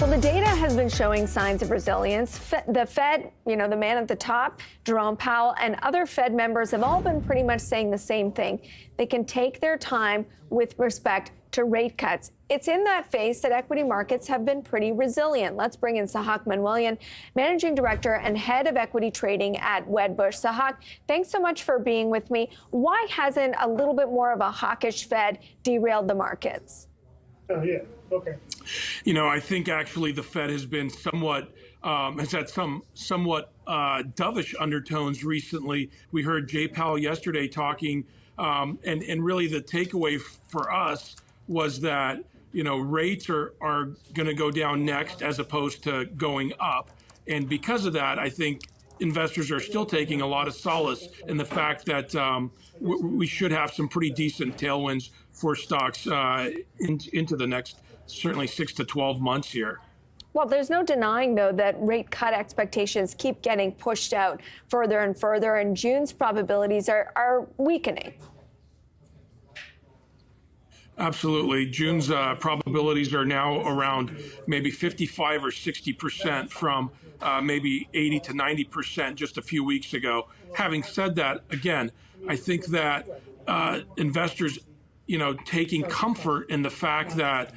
Well, the data has been showing signs of resilience. The Fed, the man at the top, Jerome Powell, and other Fed members have all been pretty much saying the same thing. They can take their time with respect to rate cuts. It's in that phase that equity markets have been pretty resilient. Let's bring in Sahak Manuelian, Managing Director and Head of Equity Trading at Wedbush. Sahak, thanks so much for being with me. Why hasn't a little bit more of a hawkish Fed derailed the markets? Oh, yeah. Okay. I think actually the Fed has been has had somewhat dovish undertones recently. We heard Jay Powell yesterday talking, and really the takeaway for us was that, rates are going to go down next as opposed to going up. And because of that, I think investors are still taking a lot of solace in the fact that we should have some pretty decent tailwinds for stocks into the next certainly 6 to 12 months here. Well, there's no denying, though, that rate cut expectations keep getting pushed out further and further, and June's probabilities are weakening. Absolutely. June's probabilities are now around maybe 55 or 60% from maybe 80 to 90% just a few weeks ago. Having said that, again, I think that investors, taking comfort in the fact that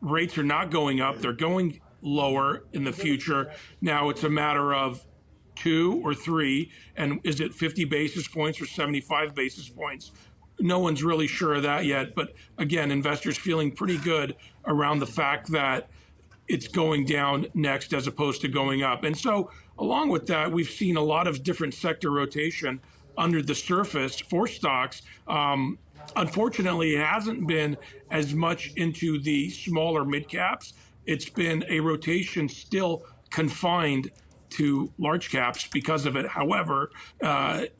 rates are not going up, they're going lower in the future. Now it's a matter of 2 or 3, and is it 50 basis points or 75 basis points? No one's really sure of that yet, but again, investors feeling pretty good around the fact that it's going down next as opposed to going up. And so along with that, we've seen a lot of different sector rotation under the surface for stocks. Unfortunately, it hasn't been as much into the smaller mid caps. It's been a rotation still confined to large caps because of it. However,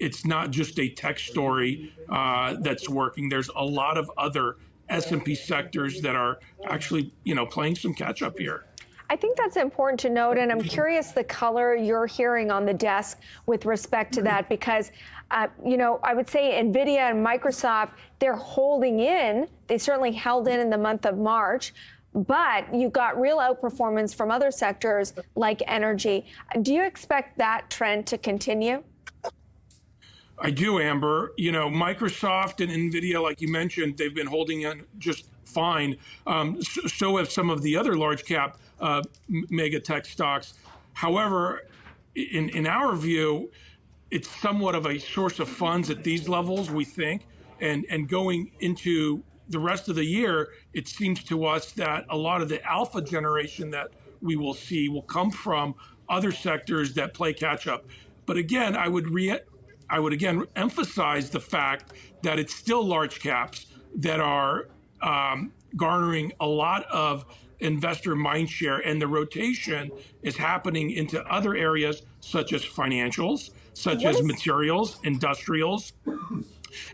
it's not just a tech story that's working. There's a lot of other S&P sectors that are actually, playing some catch up here. I think that's important to note, and I'm curious the color you're hearing on the desk with respect to that, because, I would say NVIDIA and Microsoft, they're holding in. They certainly held in the month of March, but you got real outperformance from other sectors like energy. Do you expect that trend to continue? I do, Amber. Microsoft and NVIDIA, like you mentioned, they've been holding in just fine. So have some of the other large cap mega tech stocks. However, in our view, it's somewhat of a source of funds at these levels, we think, and going into the rest of the year, it seems to us that a lot of the alpha generation that we will see will come from other sectors that play catch up. But again, I would again emphasize the fact that it's still large caps that are garnering a lot of investor mindshare, and the rotation is happening into other areas such as financials, such as materials, industrials,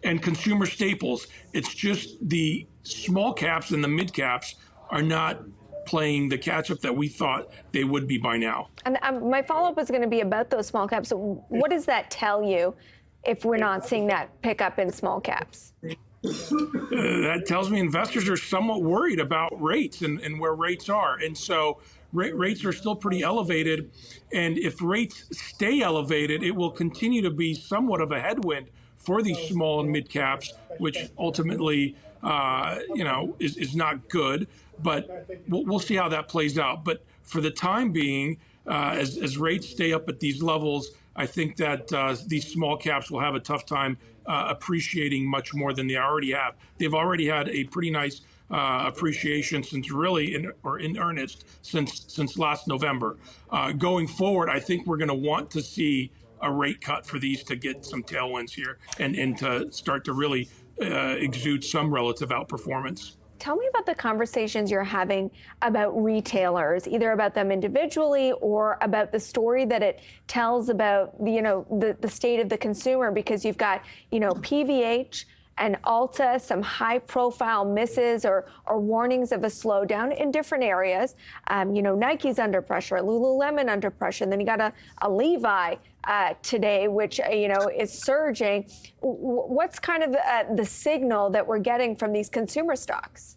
and consumer staples. It's just the small caps and the mid caps are not playing the catch up that we thought they would be by now. And my follow-up is going to be about those small caps. So what does that tell you if we're not seeing that pickup in small caps? That tells me investors are somewhat worried about rates and where rates are. And so rates are still pretty elevated. And if rates stay elevated, it will continue to be somewhat of a headwind for these small and mid caps, which ultimately, is not good. But we'll see how that plays out. But for the time being, as rates stay up at these levels, I think that these small caps will have a tough time appreciating much more than they already have. They've already had a pretty nice appreciation since really in earnest since last November. Going forward, I think we're going to want to see a rate cut for these to get some tailwinds here and to start to really exude some relative outperformance. Tell me about the conversations you're having about retailers, either about them individually or about the story that it tells about, the state of the consumer, because you've got, PVH and Ulta, some high-profile misses or warnings of a slowdown in different areas. Nike's under pressure, Lululemon under pressure, and then you got a Levi today, which is surging. What's kind of the signal that we're getting from these consumer stocks?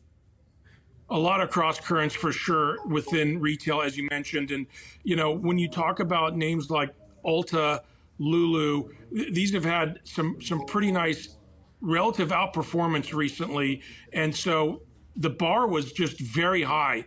A lot of cross currents for sure within retail, as you mentioned. And, when you talk about names like Ulta, Lulu, these have had some pretty nice relative outperformance recently. And so the bar was just very high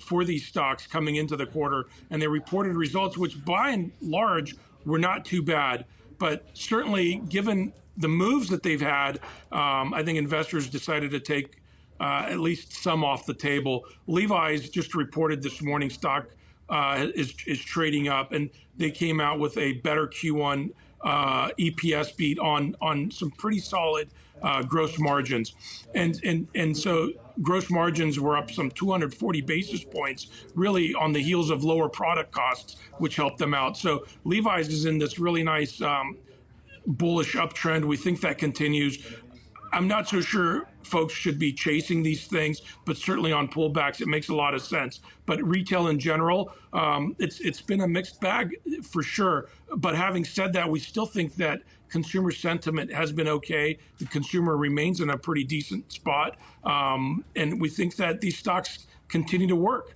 for these stocks coming into the quarter. And they reported results, which by and large were not too bad. But certainly, given the moves that they've had, I think investors decided to take at least some off the table. Levi's just reported this morning stock is trading up, and they came out with a better Q1 EPS beat on some pretty solid gross margins, and so gross margins were up some 240 basis points, really on the heels of lower product costs, which helped them out. So Levi's is in this really nice bullish uptrend. We think that continues. I'm not so sure folks should be chasing these things, but certainly on pullbacks, it makes a lot of sense. But retail in general, it's been a mixed bag for sure. But having said that, we still think that consumer sentiment has been okay. The consumer remains in a pretty decent spot. And we think that these stocks continue to work.